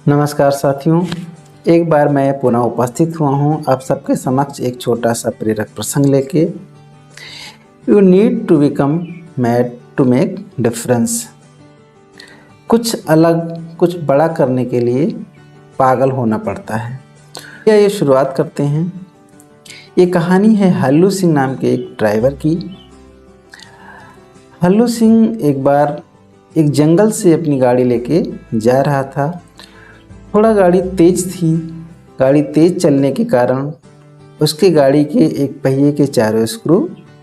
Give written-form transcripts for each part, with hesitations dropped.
नमस्कार साथियों, एक बार मैं पुनः उपस्थित हुआ हूँ आप सबके समक्ष एक छोटा सा प्रेरक प्रसंग लेके। You need to become mad to make difference. कुछ अलग कुछ बड़ा करने के लिए पागल होना पड़ता है। ये शुरुआत करते हैं। ये कहानी है हल्लू सिंह नाम के एक ड्राइवर की। हल्लू सिंह एक बार एक जंगल से अपनी गाड़ी लेके जा रहा था। थोड़ा गाड़ी तेज़ थी। गाड़ी तेज़ चलने के कारण उसकी गाड़ी के एक पहिए के चारों स्क्रू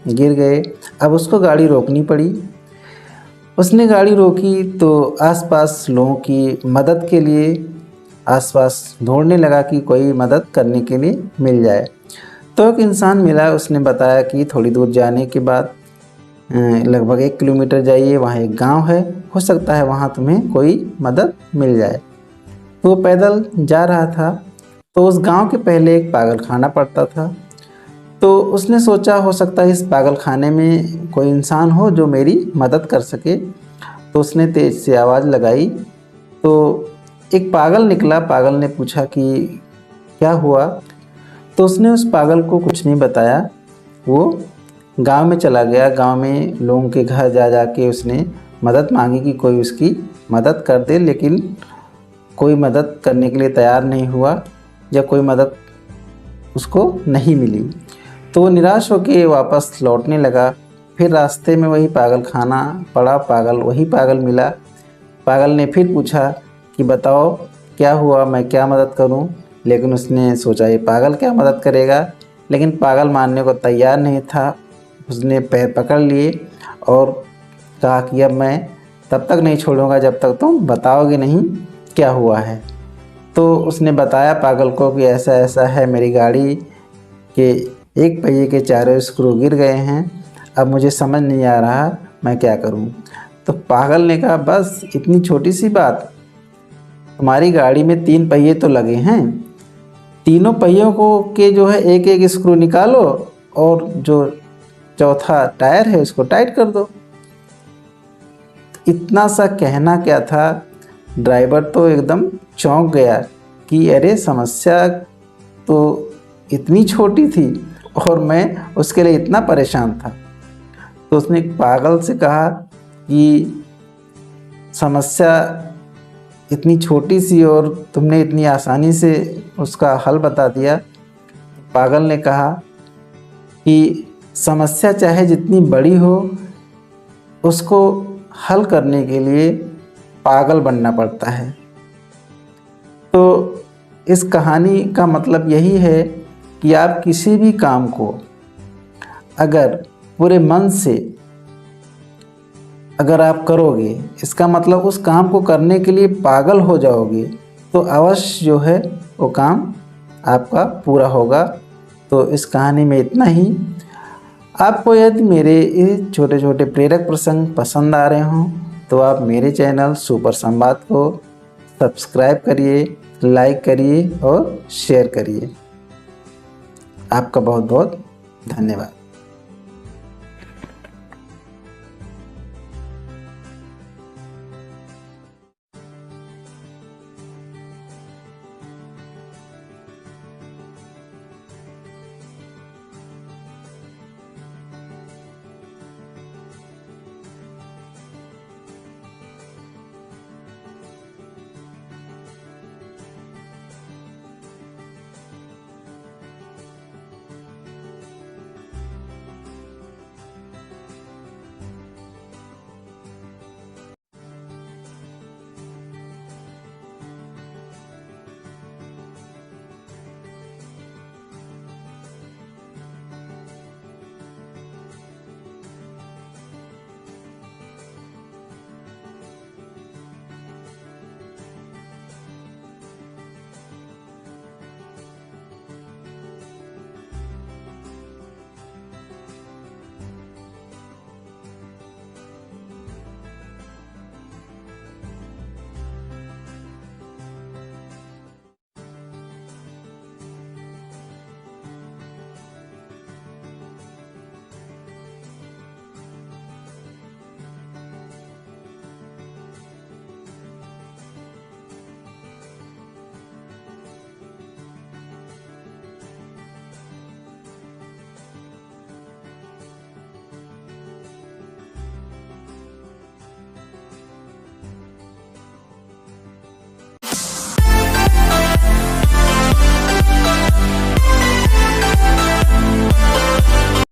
गिर गए। अब उसको गाड़ी रोकनी पड़ी। उसने गाड़ी रोकी तो आसपास लोगों की मदद के लिए आसपास ढूंढने लगा कि कोई मदद करने के लिए मिल जाए। तो एक इंसान मिला। उसने बताया कि थोड़ी दूर जाने के बाद लगभग 1 किलोमीटर जाइए, वहाँ एक गांव है, हो सकता है वहाँ तुम्हें कोई मदद मिल जाए। तो वो पैदल जा रहा था। तो उस गांव के पहले एक पागल खाना पड़ता था। तो उसने सोचा हो सकता है इस पागल खाने में कोई इंसान हो जो मेरी मदद कर सके। तो उसने तेज़ से आवाज़ लगाई तो एक पागल निकला। पागल ने पूछा कि क्या हुआ। तो उसने उस पागल को कुछ नहीं बताया। वो गांव में चला गया। गांव में लोगों के घर जा जा के उसने मदद मांगी कि कोई उसकी मदद कर दे, लेकिन कोई मदद करने के लिए तैयार नहीं हुआ या कोई मदद उसको नहीं मिली। तो वो निराश होकर वापस लौटने लगा। फिर रास्ते में वही पागल खाना पड़ा। वही पागल मिला। पागल ने फिर पूछा कि बताओ क्या हुआ, मैं क्या मदद करूं। लेकिन उसने सोचा ये पागल क्या मदद करेगा, लेकिन पागल मानने को तैयार नहीं था। उसने पैर पकड़ लिए और कहा कि अब मैं तब तक नहीं छोड़ूंगा जब तक तुम बताओगे नहीं क्या हुआ है। तो उसने बताया पागल को कि ऐसा ऐसा है, मेरी गाड़ी के एक पहिए के चारों स्क्रू गिर गए हैं, अब मुझे समझ नहीं आ रहा मैं क्या करूं। तो पागल ने कहा बस इतनी छोटी सी बात, तुम्हारी गाड़ी में 3 पहिए तो लगे हैं, तीनों पहियों को के जो है एक एक स्क्रू निकालो और जो चौथा टायर है उसको टाइट कर दो। इतना सा कहना क्या था, ड्राइवर तो एकदम चौंक गया कि अरे समस्या तो इतनी छोटी थी और मैं उसके लिए इतना परेशान था। तो उसने पागल से कहा कि समस्या इतनी छोटी सी और तुमने इतनी आसानी से उसका हल बता दिया। पागल ने कहा कि समस्या चाहे जितनी बड़ी हो, उसको हल करने के लिए पागल बनना पड़ता है। तो इस कहानी का मतलब यही है कि आप किसी भी काम को अगर पूरे मन से अगर आप करोगे, इसका मतलब उस काम को करने के लिए पागल हो जाओगे, तो अवश्य जो है वो काम आपका पूरा होगा। तो इस कहानी में इतना ही। आपको यदि मेरे ये छोटे छोटे प्रेरक प्रसंग पसंद आ रहे हों तो आप मेरे चैनल सुपर संवाद को सब्सक्राइब करिए, लाइक करिए और शेयर करिए। आपका बहुत बहुत धन्यवाद।